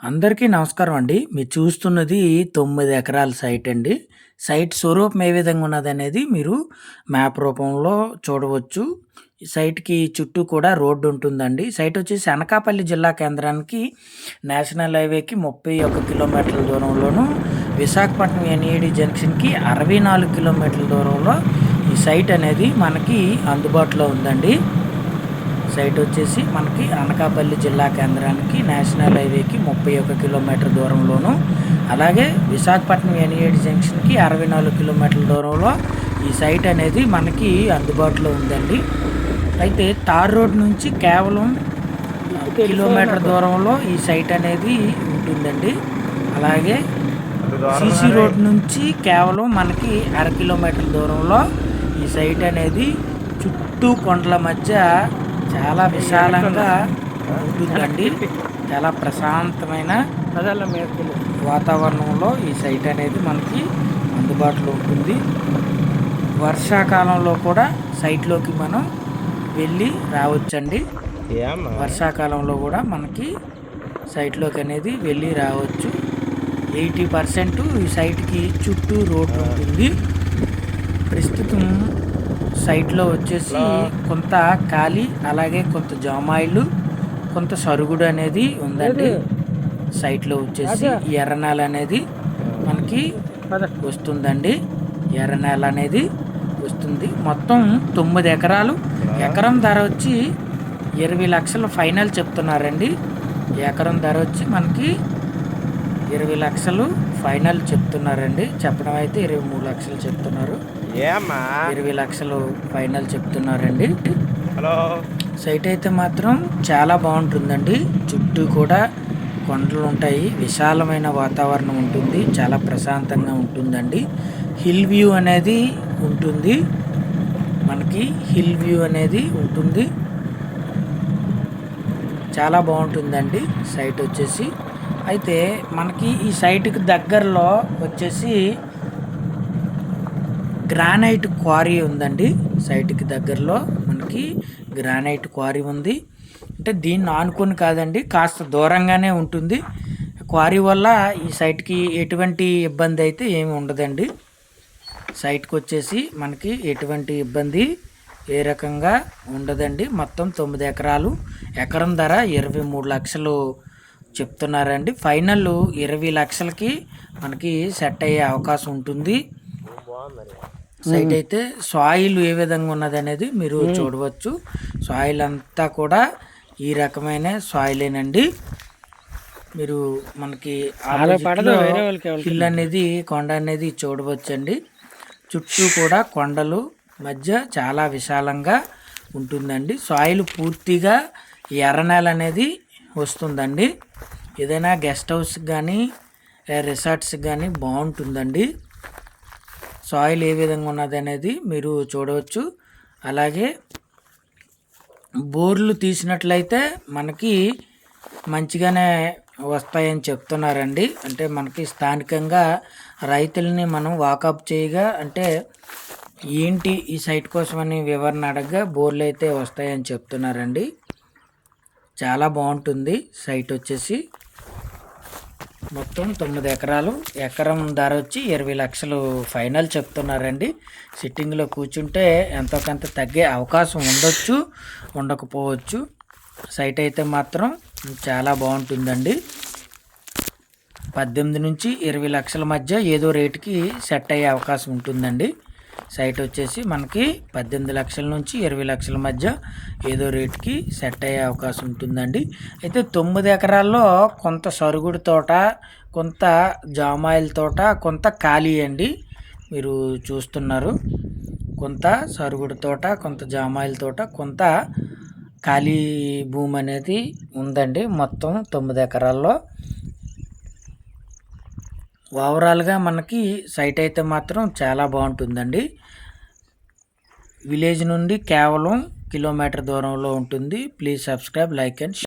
అందరికీ నమస్కారం అండి. మీరు చూస్తున్నది 9 ఎకరాల సైట్ అండి. సైట్ స్వరూపం ఏ విధంగా ఉన్నదనేది మీరు మ్యాప్ రూపంలో చూడవచ్చు. ఈ సైట్‌కి చుట్టూ కూడా రోడ్డు ఉంటుందండి. సైట్ వచ్చేసి అనకాపల్లి జిల్లా కేంద్రానికి నేషనల్ హైవేకి 31 కిలోమీటర్ల దూరంలోను, విశాఖపట్నం ఎన్ఈడి జంక్షన్‌కి 64 కిలోమీటర్ల దూరంలో ఈ సైట్ అనేది మనకి అందుబాటులో ఉందండి. సైట్ వచ్చేసి మనకి అనకాపల్లి జిల్లా కేంద్రానికి నేషనల్ హైవేకి 31 కిలోమీటర్ దూరంలోను, అలాగే విశాఖపట్నం ఎన్ఈడి జంక్షన్కి 64 కిలోమీటర్ల దూరంలో ఈ సైట్ అనేది మనకి అందుబాటులో ఉందండి. అయితే తార్ రోడ్ నుంచి కేవలం కిలోమీటర్ దూరంలో ఈ సైట్ అనేది ఉంటుందండి. అలాగే సిసి రోడ్ నుంచి కేవలం మనకి 1/2 కిలోమీటర్ దూరంలో ఈ సైట్ అనేది చుట్టూ కొండల మధ్య చాలా విశాలంగా ఉంటుందండి. చాలా ప్రశాంతమైన వాతావరణంలో ఈ సైట్ అనేది మనకి అందుబాటులో ఉంటుంది. వర్షాకాలంలో కూడా సైట్లోకి మనం వెళ్ళి రావచ్చండి. వర్షాకాలంలో కూడా మనకి సైట్లోకి అనేది వెళ్ళి రావచ్చు. 80% ఈ సైట్కి చుట్టూ రోడ్డు ఉంటుంది. ప్రస్తుతం సైట్లో వచ్చేసి కొంత ఖాళీ, అలాగే కొంత జామాయిలు, కొంత సరుగుడు అనేది ఉందండి. సైట్లో వచ్చేసి ఎర్రనేల అనేది మనకి వస్తుందండి. ఎర్రనేల అనేది వస్తుంది. మొత్తం 9 ఎకరాలు. ఎకరం ధర వచ్చి 20 లక్షలు ఫైనల్ చెప్తున్నారండి. ఎకరం ధర వచ్చి మనకి 20 లక్షలు ఫైనల్ చెప్తున్నారండి. చెప్పడం అయితే 23 లక్షలు చెప్తున్నారు. 20 లక్షలు ఫైనల్ చెప్తున్నారండి. సైట్ అయితే మాత్రం చాలా బాగుంటుందండి. చుట్టూ కూడా కొండలు ఉంటాయి, విశాలమైన వాతావరణం ఉంటుంది, చాలా ప్రశాంతంగా ఉంటుందండి. హిల్ వ్యూ అనేది ఉంటుంది, మనకి హిల్ వ్యూ అనేది ఉంటుంది. చాలా బాగుంటుందండి సైట్ వచ్చేసి. అయితే మనకి ఈ సైట్కి దగ్గరలో వచ్చేసి గ్రానైట్ క్వారీ ఉందండి. సైట్కి దగ్గరలో మనకి గ్రానైట్ క్వారీ ఉంది. అంటే దీన్ని ఆనుకొని కాదండి, కాస్త దూరంగానే ఉంటుంది. క్వారీ వల్ల ఈ సైట్కి ఎటువంటి ఇబ్బంది అయితే ఏమి ఉండదండి. సైట్కి వచ్చేసి మనకి ఎటువంటి ఇబ్బంది ఏ రకంగా ఉండదండి. మొత్తం 9 ఎకరాలు. ఎకరం ధర 23 లక్షలు చెప్తున్నారండి. ఫైనల్ 20 లక్షలకి మనకి సెట్ అయ్యే అవకాశం ఉంటుంది. సైట్ అయితే సాయిల్ ఏ విధంగా ఉన్నది అనేది మీరు చూడవచ్చు. సాయిల్ అంతా కూడా ఈ రకమైన సాయిలేనండి. మీరు మనకి హిల్ అనేది, కొండ అనేది చూడవచ్చండి. చుట్టూ కూడా కొండలు మధ్య చాలా విశాలంగా ఉంటుందండి. సాయిల్ పూర్తిగా ఎర్రనేల అనేది వస్తుందండి. ఏదైనా గెస్ట్ హౌస్ కానీ రిసార్ట్స్ కానీ బాగుంటుందండి. సాయిల్ ఏ విధంగా ఉన్నది అనేది మీరు చూడవచ్చు. అలాగే బోర్లు తీసినట్లయితే మనకి మంచిగానే వస్తాయని చెప్తున్నారండి. అంటే మనకి స్థానికంగా రైతుల్ని మనం వాకప్ చేయగా, అంటే ఏంటి ఈ సైట్ కోసమని వివరణ అడగగా బోర్లు అయితే వస్తాయని చెప్తున్నారండి. చాలా బాగుంటుంది సైట్ వచ్చేసి. మొత్తం 9 ఎకరాలు. ఎకరం ధర వచ్చి 20 లక్షలు ఫైనల్ చెప్తున్నారండి. సిట్టింగ్లో కూర్చుంటే ఎంతో కొంత తగ్గే అవకాశం ఉండొచ్చు, ఉండకపోవచ్చు. సైట్ అయితే మాత్రం చాలా బాగుంటుందండి. 18 నుంచి 20 లక్షల మధ్య ఏదో రేటుకి సెట్ అయ్యే అవకాశం ఉంటుందండి. సైట్ వచ్చేసి మనకి 18 లక్షల నుంచి 20 లక్షల మధ్య ఏదో రేటుకి సెట్ అయ్యే అవకాశం ఉంటుందండి. అయితే 9 ఎకరాల్లో కొంత సరుగుడు తోట, కొంత జామాయిల తోట, కొంత ఖాళీ అండి. మీరు చూస్తున్నారు, కొంత సరుగుడు తోట, కొంత జామాయిల తోట, కొంత ఖాళీ భూమి అనేది ఉందండి. మొత్తం 9 ఎకరాల్లో. ఓవరాల్గా మనకి సైట్ అయితే మాత్రం చాలా బాగుంటుందండి. విలేజ్ నుండి కేవలం కిలోమీటర్ దూరంలో ఉంటుంది. Please subscribe, like and